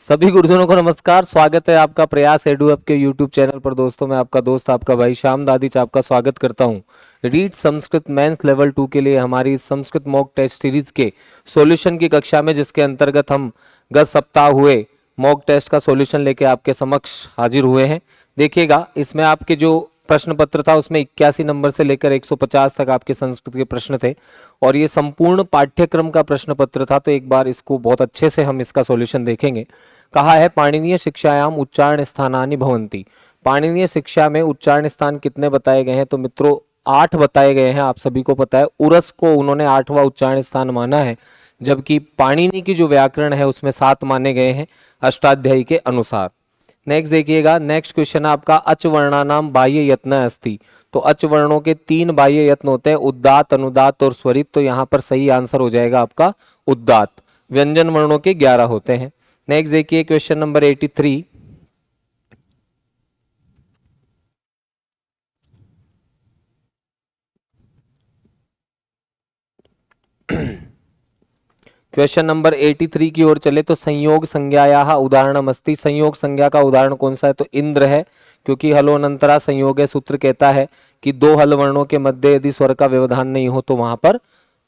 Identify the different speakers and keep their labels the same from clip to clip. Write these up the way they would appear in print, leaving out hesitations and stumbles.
Speaker 1: सभी गुरुजनों को नमस्कार। स्वागत है आपका प्रयास एडू ऐप के यूट्यूब चैनल पर। दोस्तों मैं आपका दोस्त आपका भाई श्याम दादीच आपका स्वागत करता हूं। रीड संस्कृत मेंस लेवल 2 के लिए हमारी इस संस्कृत मॉक टेस्ट सीरीज के सॉल्यूशन की कक्षा में, जिसके अंतर्गत हम गत सप्ताह हुए मॉक टेस्ट का सॉल्यूशन लेके आपके समक्ष हाजिर हुए हैं। देखिएगा, इसमें आपके जो प्रश्न पत्र था उसमें 81 नंबर से लेकर 150 तक आपके संस्कृत के प्रश्न थे और ये संपूर्ण पाठ्यक्रम का प्रश्न पत्र था। तो एक बार इसको बहुत अच्छे से हम इसका सॉल्यूशन देखेंगे। कहा है पाणिनीय शिक्षायाम उच्चारण स्थानानि भवन्ति। पाणिनीय शिक्षा में उच्चारण स्थान कितने बताए गए हैं? तो मित्रों 8 बताए गए हैं। आप सभी को पता है उरस को उन्होंने 8वां उच्चारण स्थान माना है, जबकि पाणिनि की जो व्याकरण है उसमें 7 माने गए हैं अष्टाध्यायी के अनुसार। नेक्स्ट देखिएगा, नेक्स्ट क्वेश्चन आपका अच वर्णानाम बाह्य यत्न अस्ति। तो अच वर्णों के 3 बाह्य यत्न होते हैं, उद्दात, अनुदात और स्वरित। तो यहाँ पर सही आंसर हो जाएगा आपका उद्दात। व्यंजन वर्णों के 11 होते हैं। नेक्स्ट देखिए क्वेश्चन नंबर 83। क्वेश्चन नंबर 83 की ओर चले तो संयोग संज्ञायाः उदाहरणम अस्ति। संयोग संज्ञा का उदाहरण कौन सा है? तो इंद्र है, क्योंकि हलोनंतरा संयोग सूत्र कहता है कि 2 हल वर्णों के मध्य यदि स्वर का व्यवधान नहीं हो तो वहां पर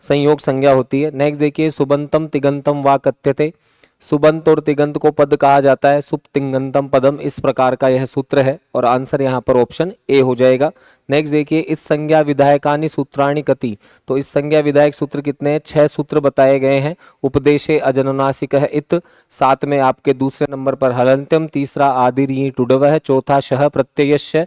Speaker 1: संयोग संज्ञा होती है। नेक्स्ट देखिए, सुबंतम तिगंतम वा कथ्यते। सुबंत और तिगंत को पद कहा जाता है, सुप तिंगंतम पदम, इस प्रकार का यह सूत्र है और आंसर यहाँ पर ऑप्शन ए हो जाएगा। नेक्स्ट देखिए, इस संज्ञा विधायकानि सूत्राणि कति। तो इस संज्ञा विधायक सूत्र कितने हैं? 6 सूत्र बताए गए हैं। उपदेशे अजनुनासिक है इत, साथ में आपके दूसरे नंबर पर हलंत्यम, तीसरा आदिर्यी टुडव है, चौथा शह प्रत्ययश्य,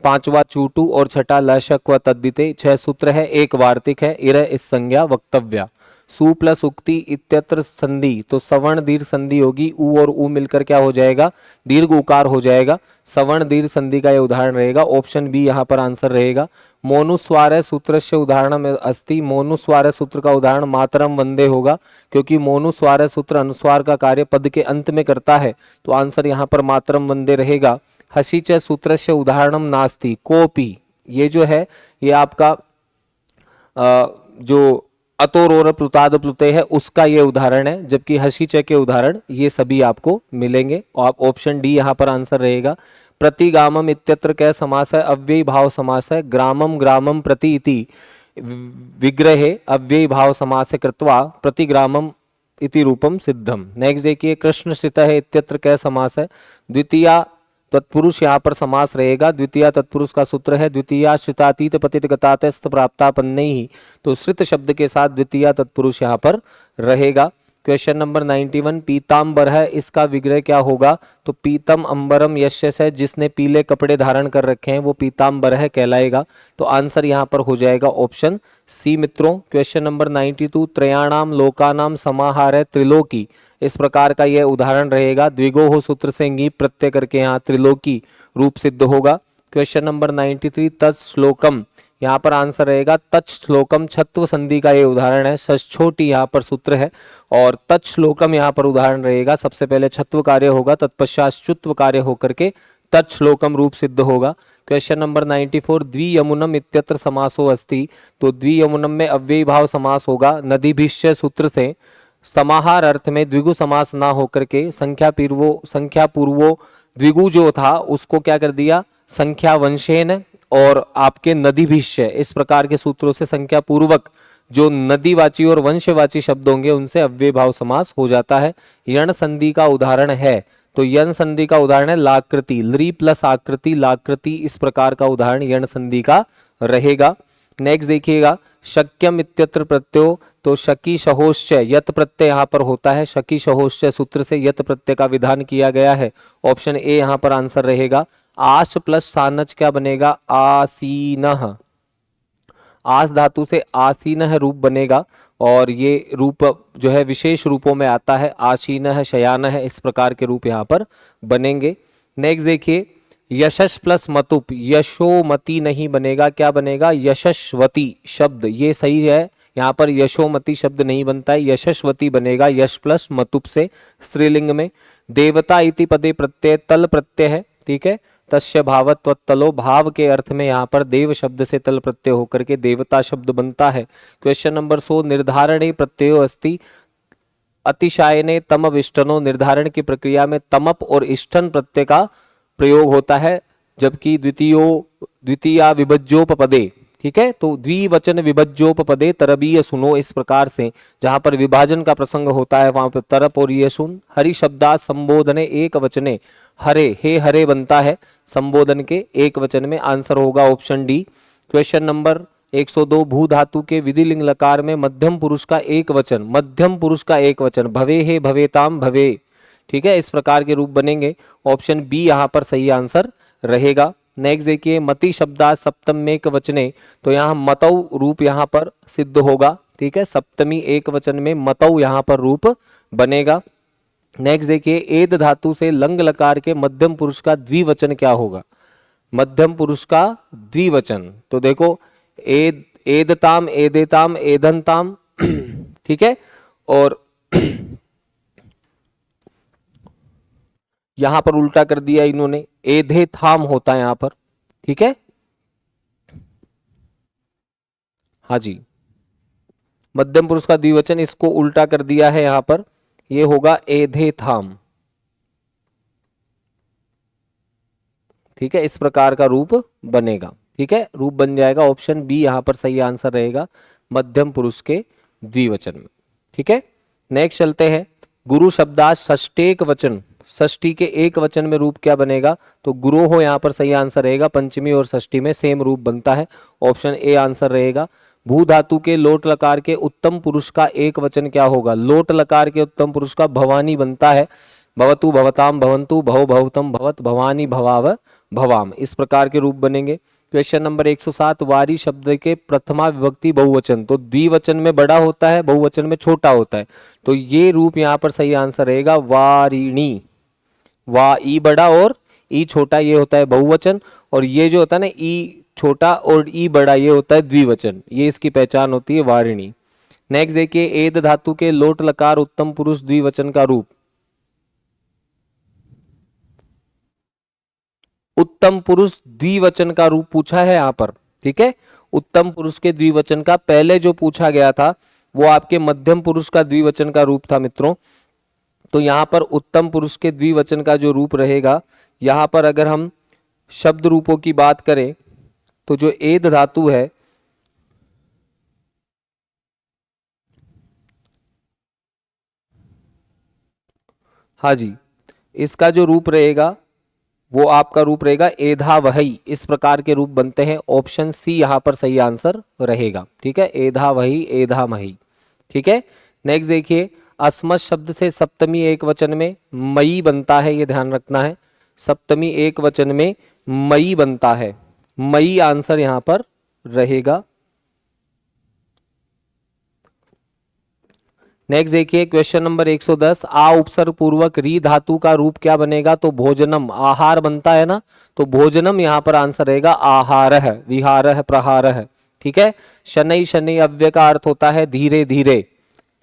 Speaker 1: 5वां चूटू और छठा लशक व तद्दिते। 6 सूत्र है। एक वार्तिक है, इर इस संज्ञा वक्तव्या। सु प्लस उक्ति इत्यत्र संधि, तो सवर्ण दीर्घ संधि होगी। उ और उ मिलकर क्या हो जाएगा? दीर्घ उकार हो जाएगा। सवर्ण दीर्घ संधि का यह उदाहरण रहेगा। ऑप्शन बी यहाँ पर आंसर रहेगा। मोनुस्वार सूत्र से उदाहरण अस्ति। मोनुस्वार सूत्र का उदाहरण मातरम वंदे होगा, क्योंकि मोनुस्वार सूत्र अनुस्वार का कार्य पद के अंत में करता है। तो आंसर यहाँ पर मातरम वंदे रहेगा। हसी च सूत्र से उदाहरणम नास्ति कोपी। ये जो है ये आपका जो अतोरोर प्लुताद प्लुते है उसका ये उदाहरण है, जबकि हसीच के उदाहरण ये सभी आपको मिलेंगे। और ऑप्शन डी यहाँ पर आंसर रहेगा। प्रतिगामम इत्यत्र क्या समास है? अव्ययी भाव समास है। ग्रामम ग्रामम प्रति इति विग्रहे अव्ययी भाव समास कृत्वा प्रतिग्रामम इति रूपम सिद्धम। नेक्स्ट देखिए, कृष्ण श्रित है इत्यत्र क्या समास है? द्वितीया तत्पुरुष यहाँ पर समास रहेगा। द्वितीय तत्पुरुष का सूत्र है द्वितीया श्रितातीत पतित गतातस्थ प्राप्तापन्नैहि। तो श्रित शब्द के साथ द्वितीय तत्पुरुष यहाँ पर रहेगा। क्वेश्चन नंबर 91, पीताम्बर है, इसका विग्रह क्या होगा? तो पीतम अंबरम यस्य है, जिसने पीले कपड़े धारण कर रखे हैं वो पीताम्बर है कहलाएगा। तो आंसर यहाँ पर हो जाएगा ऑप्शन सी मित्रों। क्वेश्चन नंबर 92, त्रयाणाम लोकानाम समाहार है त्रिलोकी। इस प्रकार का यह उदाहरण रहेगा। द्विगोह सूत्र से ङी प्रत्यय करके यहाँ त्रिलोकी रूप सिद्ध होगा। क्वेश्चन नंबर 93, तत्श्लोकम, यहाँ पर आंसर रहेगा तत्श्लोकम। छत्व संधि का ये उदाहरण है। षष्ठोटी यहाँ पर सूत्र है और तत्श्लोकम यहाँ पर उदाहरण रहेगा। सबसे पहले छत्व कार्य होगा, तत्पश्चात शुत्व कार्य होकर के तत्श्लोकम रूप सिद्ध होगा। क्वेश्चन नंबर 94, द्वियमुनम इत्यत्र समासो अस्ति। तो द्वियमुनम में अव्ययी भाव समास होगा। नदीभिश्च सूत्र से समाहार अर्थ में द्विगु समास ना होकर के संख्या पूर्वो द्विगु जो था उसको क्या कर दिया? संख्या वंशेन और आपके नदीभिश्च, इस प्रकार के सूत्रों से संख्या पूर्वक जो नदीवाची और वंशवाची शब्द होंगे उनसे अव्यय भाव समास हो जाता है। यण संधि का उदाहरण है, तो यण संधि का उदाहरण है लाकृति, लृ प्लस आकृति लाकृति, इस प्रकार का उदाहरण यण संधि का रहेगा। नेक्स्ट देखिएगा, शक्यम इत्यत्र प्रत्ययो, तो शकी शहोश्च यत प्रत्यय यहाँ पर होता है। शकी शहोश्च सूत्र से यत प्रत्यय का विधान किया गया है। ऑप्शन ए यहाँ पर आंसर रहेगा। आश प्लस सानच क्या बनेगा? आसीनः। आस धातु से आसीनः रूप बनेगा और ये रूप जो है विशेष रूपों में आता है। आसीनः, शयानः, इस प्रकार के रूप यहाँ पर बनेंगे। नेक्स्ट देखिए, यशस प्लस मतुप, यशोमती नहीं बनेगा, क्या बनेगा? यशस्वती शब्द, ये सही है। यहाँ पर यशोमती शब्द नहीं बनता है, यशस्वती बनेगा यश प्लस मतुप से स्त्रीलिंग में। देवता इति पदे प्रत्यय तल प्रत्यय है, ठीक है। तस्य भावत्व तलो, भाव के अर्थ में यहाँ पर देव शब्द से तल प्रत्यय होकर के देवता शब्द बनता है। क्वेश्चन नंबर 100, निर्धारणे प्रत्ययो अस्ति। अतिशायने तम विष्टनो निर्धारण की प्रक्रिया में तमप और इष्टन प्रत्यय का प्रयोग होता है, जबकि द्वितीया विभज्योपपदे, ठीक है, तो द्विवचन विभज्योपपदे तरबीय सुनो, इस प्रकार से जहां पर विभाजन का प्रसंग होता है वहां पर तरप और ये सुन। हरि शब्दा संबोधने एक वचने, हरे हे हरे बनता है संबोधन के एक वचन में, आंसर होगा ऑप्शन डी। क्वेश्चन नंबर 102, भू धातु के विधिलिंग लकार में मध्यम पुरुष का एक वचन, मध्यम पुरुष का एक वचन भवे हे भवेताम भवे, ठीक है, इस प्रकार के रूप बनेंगे, ऑप्शन बी यहां पर सही आंसर रहेगा। नेक्स्ट देखिए, मति शब्दा सप्तम में एक वचने, तो यहाँ मतौ रूप यहाँ पर सिद्ध होगा, ठीक है, सप्तमी एक वचन में मतौ यहाँ पर रूप बनेगा। नेक्स्ट देखिए, एद धातु से लंग लकार के मध्यम पुरुष का द्विवचन क्या होगा, मध्यम पुरुष का द्विवचन, तो देखो एद, एदताम एदेताम एदंताम, ठीक है, और यहां पर उल्टा कर दिया इन्होंने, एधे थाम होता है यहां पर, ठीक है, हाँ जी, मध्यम पुरुष का द्विवचन, इसको उल्टा कर दिया है यहां पर, ये होगा एधे थाम, ठीक है, इस प्रकार का रूप बनेगा, ठीक है, रूप बन जाएगा, ऑप्शन बी यहां पर सही आंसर रहेगा मध्यम पुरुष के द्विवचन में, ठीक है। नेक्स्ट चलते हैं, गुरु शब्दात षष्टेक वचन, षष्ठी के एक वचन में रूप क्या बनेगा, तो गुरो हो यहाँ पर सही आंसर रहेगा, पंचमी और षष्ठी में सेम रूप बनता है, ऑप्शन ए आंसर रहेगा। भू धातु के लोट लकार के उत्तम पुरुष का एक वचन क्या होगा, लोट लकार के उत्तम पुरुष का भवानी बनता है, भवतु भवताम भवंतु भव भवतम भवत भवानी भवाव भवाम, इस प्रकार के रूप बनेंगे। क्वेश्चन नंबर 107, वारी शब्द के प्रथमा विभक्ति बहुवचन, तो द्विवचन में बड़ा होता है, बहुवचन में छोटा होता है, तो ये रूप यहाँ पर सही आंसर रहेगा वारिणी, वा ई बड़ा और ई छोटा, ये होता है बहुवचन, और ये जो होता है ना ई छोटा और ई बड़ा, ये होता है द्विवचन, ये इसकी पहचान होती है वारिणी। नेक्स्ट देखिए, एद धातु के लोट लकार उत्तम पुरुष द्विवचन का रूप, उत्तम पुरुष द्विवचन का रूप पूछा है यहां पर, ठीक है, उत्तम पुरुष के द्विवचन का पहले जो पूछा गया था वो आपके मध्यम पुरुष का द्विवचन का रूप था मित्रों, तो यहां पर उत्तम पुरुष के द्विवचन का जो रूप रहेगा, यहां पर अगर हम शब्द रूपों की बात करें तो जो एद धातु है, हाँ जी, इसका जो रूप रहेगा वो आपका रूप रहेगा एधा वही, इस प्रकार के रूप बनते हैं, ऑप्शन सी यहां पर सही आंसर रहेगा, ठीक है, एधा वही एधा मही, ठीक है। नेक्स्ट देखिए, अस्मत् शब्द से सप्तमी एक वचन में मई बनता है, ये ध्यान रखना है, सप्तमी एक वचन में मई बनता है, मई आंसर यहां पर रहेगा। नेक्स्ट देखिए, क्वेश्चन नंबर 110, आ उपसर्ग पूर्वक री धातु का रूप क्या बनेगा, तो भोजनम, आहार बनता है ना, तो भोजनम यहां पर आंसर रहेगा आहारः विहारः प्रहारः, ठीक है। शनै शनै अव्यय का अर्थ होता है धीरे धीरे,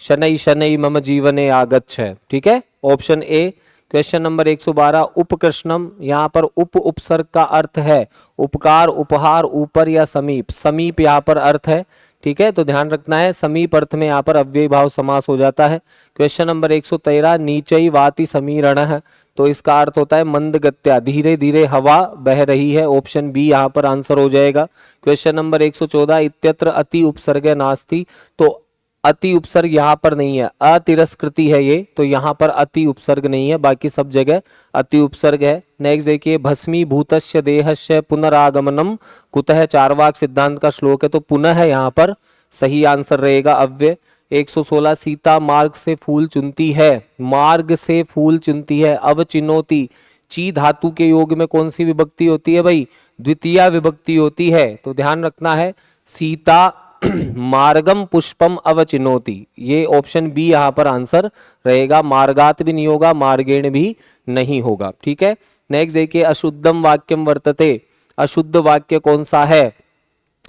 Speaker 1: शनै शनै मम जीवने आगच्छ, ठीक है, ऑप्शन ए। क्वेश्चन नंबर 112, उपकृष्णम, यहाँ पर उप उपसर्ग का अर्थ है उपकार उपहार ऊपर या समीप, समीप यहाँ पर अर्थ है, ठीक है, तो ध्यान रखना है, समीप अर्थ में यहाँ पर अव्ययी भाव समास हो जाता है। क्वेश्चन नंबर 113, नीचई वाति समीरणः, तो इसका अर्थ होता है मंद गत्या, धीरे धीरे हवा बह रही है, ऑप्शन बी यहाँ पर आंसर हो जाएगा। क्वेश्चन नंबर 114, इत्यत्र अति उपसर्ग नास्ति, तो अति उपसर्ग यहाँ पर नहीं है, अतिरस्कृति है ये, तो यहाँ पर अति उपसर्ग नहीं है, बाकी सब जगह अति उपसर्ग है। नेक्स्ट देखिए, भस्मीभूतस्य देहस्य पुनरागमनम कुतः, चारवाक सिद्धांत का श्लोक है, तो पुनः यहाँ पर सही आंसर रहेगा अव्यय। 116, सीता मार्ग से फूल चुनती है, मार्ग से फूल चुनती है, अवचिनोति, ची धातु के योग में कौन सी विभक्ति होती है भाई, द्वितीय विभक्ति होती है, तो ध्यान रखना है, सीता मार्गम पुष्पम अवचिनोति, ये ऑप्शन बी यहाँ पर आंसर रहेगा, मार्गात भी नहीं होगा, मार्गेण भी नहीं होगा, ठीक है। नेक्स्ट देखिए, अशुद्धम वाक्यम वर्तते, अशुद्ध वाक्य कौन सा है,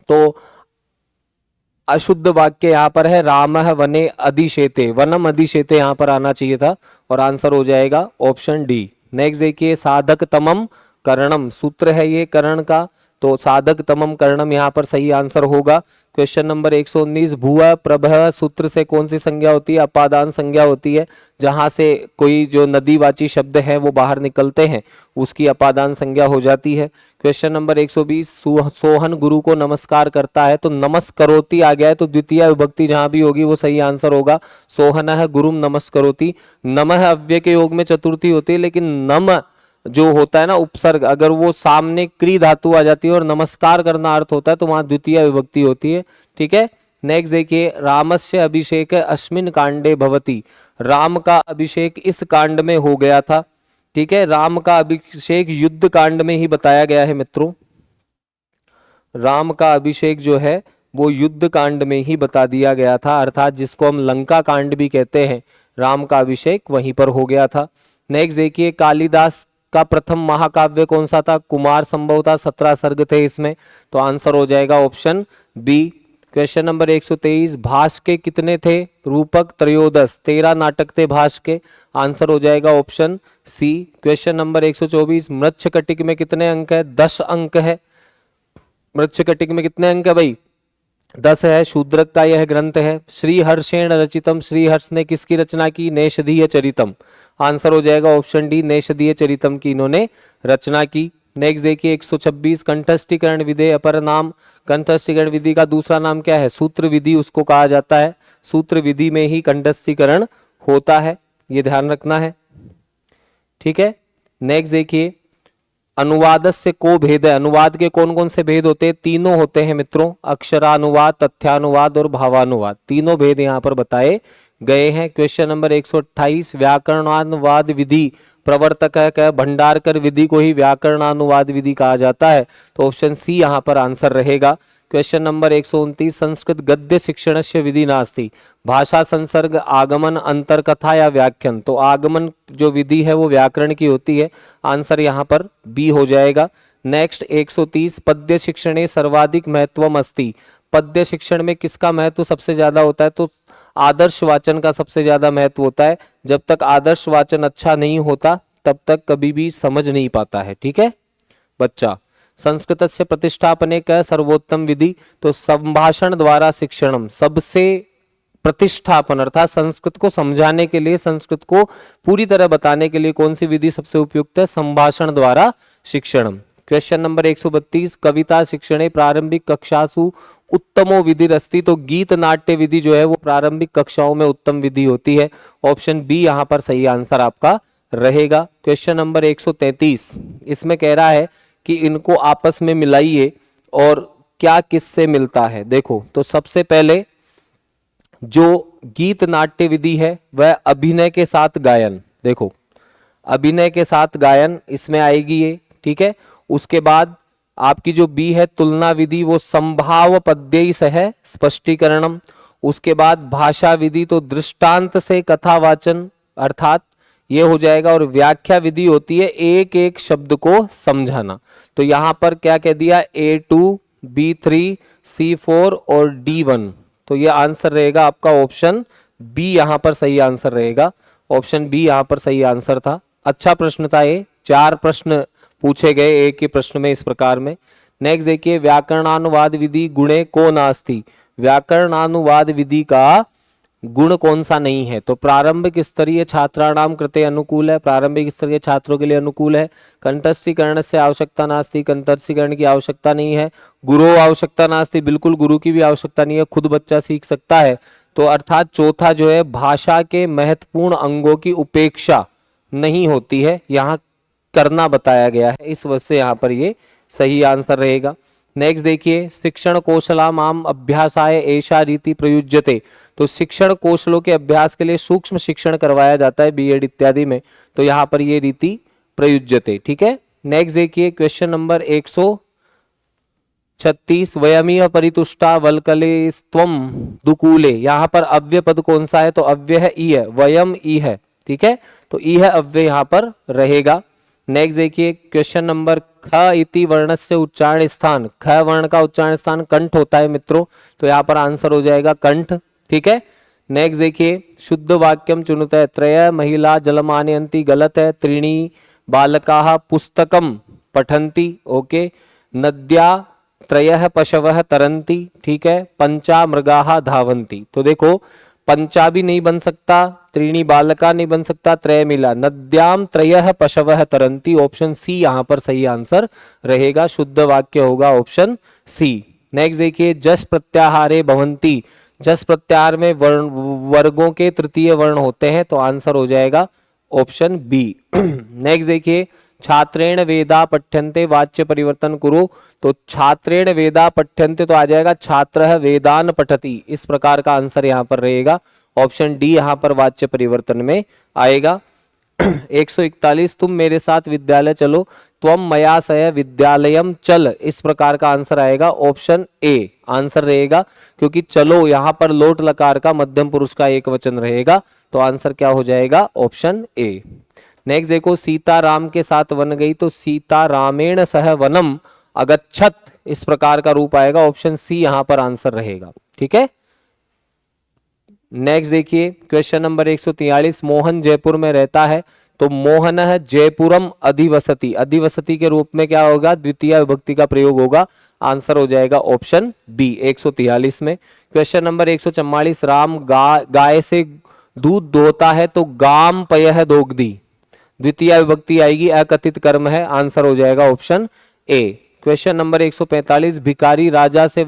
Speaker 1: तो अशुद्ध वाक्य यहाँ पर है रामः वने अधिशेते, वनम अधिशेते यहाँ पर आना चाहिए था, और आंसर हो जाएगा ऑप्शन डी। नेक्स्ट देखिए, साधक तमम करणम, सूत्र है ये करण का, तो साधक तमम करणम यहाँ पर सही आंसर होगा। क्वेश्चन नंबर 119, भुव प्रभव सूत्र से कौन सी संज्ञा होती है? अपादान संज्ञा होती है। जहां से कोई जो नदीवाची शब्द है वो बाहर निकलते हैं उसकी अपादान संज्ञा हो जाती है। क्वेश्चन नंबर 120, सोहन गुरु को नमस्कार करता है, तो नमस्करोति आ गया है, तो द्वितीय विभक्ति जहां भी होगी वो सही आंसर होगा। सोहन गुरुम नमस्करोति। नमः अव्यय के योग में चतुर्थी होती है, लेकिन नम जो होता है ना उपसर्ग, अगर वो सामने क्री धातु आ जाती है और नमस्कार करना अर्थ होता है तो वहां द्वितीय विभक्ति होती है। ठीक है, नेक्स्ट देखिए, रामस्य अभिषेक अस्मिन कांडे भवति। राम का अभिषेक इस कांड में हो गया था। ठीक है, राम का अभिषेक युद्ध कांड में ही बताया गया है मित्रों। राम का अभिषेक जो है वो युद्ध कांड में ही बता दिया गया था, अर्थात जिसको हम लंका कांड भी कहते हैं, राम का अभिषेक वहीं पर हो गया था। नेक्स्ट देखिए, कालिदास का प्रथम महाकाव्य कौन सा था? कुमार संभवतः 17 सर्ग थे इसमें, तो आंसर हो जाएगा ऑप्शन बी। क्वेश्चन नंबर 123, भास के कितने थे? रूपक त्रयोदश, 13 नाटक थे भास के, आंसर हो जाएगा ऑप्शन सी। क्वेश्चन नंबर 124, मृच्छकटिक में कितने अंक है? 10 अंक है। मृच्छकटिक में कितने अंक है भाई? 10 है। शूद्रक का यह ग्रंथ है। श्रीहर्षेण रचितम, श्रीहर्ष ने किसकी रचना की? नेषधीय चरितम, आंसर हो जाएगा ऑप्शन डी, नेषधीय चरितम की इन्होंने रचना की। नेक्स्ट देखिए 126, कंठस्थीकरण विधि अपर नाम। कंठस्थीकरण विधि का दूसरा नाम क्या है? सूत्र विधि उसको कहा जाता है। सूत्र विधि में ही कंठस्थीकरण होता है, ये ध्यान रखना है। ठीक है, नेक्स्ट देखिए, अनुवाद से को भेद है। अनुवाद के कौन कौन से भेद होते हैं? तीनों होते हैं मित्रों, अक्षरानुवाद, तथ्यानुवाद और भावानुवाद, तीनों भेद यहाँ पर बताए गए हैं। क्वेश्चन नंबर 128, व्याकरणानुवाद विधि प्रवर्तक है? भंडारकर विधि को ही व्याकरणानुवाद विधि कहा जाता है, तो ऑप्शन सी यहाँ पर आंसर रहेगा। क्वेश्चन नंबर 129, संस्कृत गद्य शिक्षणस्य विधि नास्ति। भाषा संसर्ग आगमन अंतर कथा या व्याख्यान, तो आगमन जो विधि है वो व्याकरण की होती है, आंसर यहाँ पर बी हो जाएगा। नेक्स्ट 130, पद्य शिक्षणे सर्वाधिक महत्वम अस्ति। पद्य शिक्षण में किसका महत्व सबसे ज्यादा होता है? तो आदर्श वाचन का सबसे ज्यादा महत्व होता है। जब तक आदर्श वाचन अच्छा नहीं होता तब तक कभी भी समझ नहीं पाता है। ठीक है बच्चा, संस्कृतस्य प्रतिष्ठापने का सर्वोत्तम विधि, तो संभाषण द्वारा शिक्षणम, सबसे प्रतिष्ठापन अर्थात संस्कृत को समझाने के लिए, संस्कृत को पूरी तरह बताने के लिए कौन सी विधि सबसे उपयुक्त है? संभाषण द्वारा शिक्षणम। क्वेश्चन नंबर 132, कविता शिक्षणे प्रारंभिक कक्षासु उत्तमो विधि रस्ती, तो गीत नाट्य विधि जो है वो प्रारंभिक कक्षाओं में उत्तम विधि होती है, ऑप्शन बी यहाँ पर सही आंसर आपका रहेगा। क्वेश्चन नंबर 133, इसमें कह रहा है कि इनको आपस में मिलाइए और क्या किससे मिलता है। देखो, तो सबसे पहले जो गीत नाट्य विधि है वह अभिनय के साथ गायन, देखो अभिनय के साथ गायन इसमें आएगी ये। ठीक है, उसके बाद आपकी जो बी है तुलना विधि, वो संभाव पद्यई सह स्पष्टीकरणम। उसके बाद भाषा विधि, तो दृष्टांत से कथावाचन अर्थात ये हो जाएगा। और व्याख्या विधि होती है एक एक शब्द को समझाना, तो यहां पर क्या कह दिया? A2, B3, C4 और D1, तो ये आंसर रहेगा आपका ऑप्शन बी, यहां पर सही आंसर रहेगा। ऑप्शन बी यहां पर सही आंसर था। अच्छा प्रश्न था ये, 4 प्रश्न पूछे गए एक ही प्रश्न में इस प्रकार में। नेक्स्ट देखिए, व्याकरणानुवाद विधि गुणे को नास्ति। व्याकरणानुवाद विधि का गुण कौन सा नहीं है? तो प्रारंभिक स्तरीय छात्राणाम कृते अनुकूल है, प्रारंभिक स्तर के छात्रों के लिए अनुकूल है। कंठस्थीकरण से आवश्यकता नास्ति, कंठस्थीकरण की आवश्यकता नहीं है। गुरु आवश्यकता नास्ति, बिल्कुल गुरु की भी आवश्यकता नहीं है, खुद बच्चा सीख सकता है। तो अर्थात चौथा जो है, भाषा के महत्वपूर्ण अंगों की उपेक्षा नहीं होती है, यहाँ करना बताया गया है, इस वजह से यहाँ पर ये सही आंसर रहेगा। नेक्स्ट देखिए, शिक्षण कौशलामाम अभ्यासाय ऐसा रीति प्रयुज्यते, तो शिक्षण कौशलों के अभ्यास के लिए सूक्ष्म शिक्षण करवाया जाता है बीएड इत्यादि में, तो यहाँ पर ये रीति प्रयुज्यते। ठीक है, नेक्स्ट देखिए क्वेश्चन नंबर 136, वयमीय परितुष्टा वल्कलेस्त्वम दुकूले, यहाँ पर अव्यय पद कौन सा है? तो अव्यय है ई है, वयम ई है। ठीक है, तो ई है अव्यय यहाँ पर रहेगा। नेक्स्ट देखिए क्वेश्चन नंबर, ख इति वर्णस्य उच्चारण स्थान, ख वर्ण का उच्चारण स्थान कंठ होता है मित्रों, तो यहाँ पर आंसर हो जाएगा कंठ। ठीक है, नेक्स्ट देखिए, शुद्ध वाक्यम चुनत है, त्रय महिला जलमानयन्ति, गलत है। त्रीणी बालकाः पुस्तकम पठन्ति, ओके। नद्या त्रयः पशवः तरन्ति, ठीक है, पंचा मृगाः धावन्ति। तो देखो पंचा भी नहीं बन सकता, त्रीणी बालका नहीं बन सकता, त्रय मिला, नद्याम त्रयः पशवः तरन्ति, ऑप्शन सी यहाँ पर सही आंसर रहेगा, शुद्ध वाक्य होगा ऑप्शन सी। नेक्स्ट देखिए, जस प्रत्याहारे भवन्ति, जस प्रत्याहार में वर्गों के तृतीय वर्ण होते हैं, तो आंसर हो जाएगा ऑप्शन बी। नेक्स्ट देखिए, छात्रेण वेदा पठ्यन्ते, वाच्य परिवर्तन करो, तो छात्रेण वेदा पठ्यन्ते तो आ जाएगा छात्रः वेदान पठति, इस प्रकार का आंसर यहाँ पर रहेगा, ऑप्शन डी यहाँ पर वाच्य परिवर्तन में आएगा। 141, तुम मेरे साथ विद्यालय चलो, त्वम मया सह विद्यालयम चल, इस प्रकार का आंसर आएगा, ऑप्शन ए आंसर रहेगा, क्योंकि चलो यहाँ पर लोट लकार का मध्यम पुरुष का एक वचन रहेगा, तो आंसर क्या हो जाएगा, ऑप्शन ए। नेक्स्ट देखो, सीता राम के साथ वन गई, तो सीता रामेण सह वनम अगच्छत, इस प्रकार का रूप आएगा, ऑप्शन सी यहां पर आंसर रहेगा, ठीक है। नेक्स्ट देखिए, क्वेश्चन नंबर 143, मोहन जयपुर में रहता है, तो मोहनः जयपुरम अधिवसति, अधिवसति के रूप में क्या होगा, द्वितीय विभक्ति का प्रयोग होगा, आंसर हो जाएगा ऑप्शन बी 143 में। क्वेश्चन नंबर 144, राम गाय से दूध दोहता है, तो गाम पयः दोग्धी, द्वितीय विभक्ति आएगी, अकथित कर्म है, आंसर हो जाएगा ऑप्शन ए। क्वेश्चन नंबर 145, भिखारी राजा से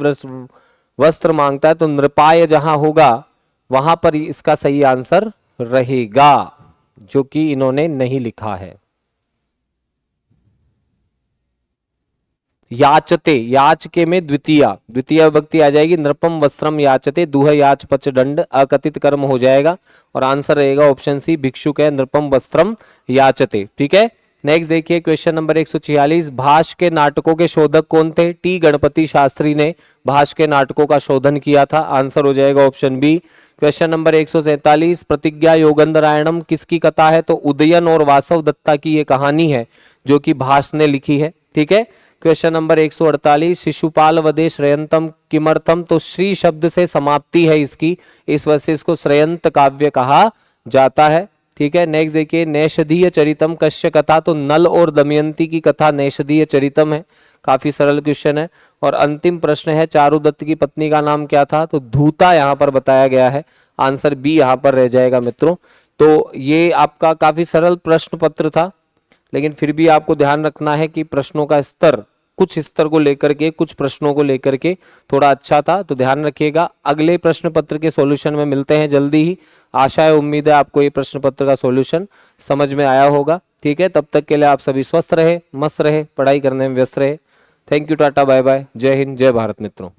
Speaker 1: वस्त्र मांगता है, तो नृपाय जहां होगा वहां पर इसका सही आंसर रहेगा, जो कि इन्होंने नहीं लिखा है। याचते, याचके में द्वितीय विभक्ति आ जाएगी, नृपम वस्त्रम याचते, दुह याच पच दंड, अकथित कर्म हो जाएगा, और आंसर रहेगा ऑप्शन सी, भिक्षुक है, नृपम वस्त्रम याचते, ठीक है। नेक्स्ट देखिए, क्वेश्चन नंबर 146, भाष के नाटकों के शोधक कौन थे, टी गणपति शास्त्री ने भाष के नाटकों का शोधन किया था, आंसर हो जाएगा ऑप्शन बी। क्वेश्चन नंबर 147, प्रतिज्ञा योगंधरायणम किसकी कथा है, तो उदयन और वासव दत्ता की ये कहानी है, जो कि भाष ने लिखी है, ठीक है। क्वेश्चन नंबर 148, शिशुपाल वधे श्रेयंतम किमर्थम, तो श्री शब्द से समाप्ति है इसकी, इस वजह से इसको श्रेयंत काव्य कहा जाता है, ठीक है। नेक्स्ट देखिए, नैषधीय चरितम कश्य कथा, तो नल और दमयंती की कथा नैषधीय चरितम है, काफी सरल क्वेश्चन है। और अंतिम प्रश्न है, चारुदत्त की पत्नी का नाम क्या था, तो धूता यहाँ पर बताया गया है, आंसर बी यहाँ पर रह जाएगा मित्रों। तो ये आपका काफी सरल प्रश्न पत्र था, लेकिन फिर भी आपको ध्यान रखना है कि प्रश्नों का स्तर कुछ स्तर को लेकर के, कुछ प्रश्नों को लेकर के थोड़ा अच्छा था, तो ध्यान रखिएगा। अगले प्रश्न पत्र के सॉल्यूशन में मिलते हैं जल्दी ही, आशा है उम्मीद है आपको ये प्रश्न पत्र का सॉल्यूशन समझ में आया होगा, ठीक है। तब तक के लिए आप सभी स्वस्थ रहे, मस्त रहे, पढ़ाई करने में व्यस्त रहे। Thank you, tata bye bye, जय हिंद, जय भारत मित्रों।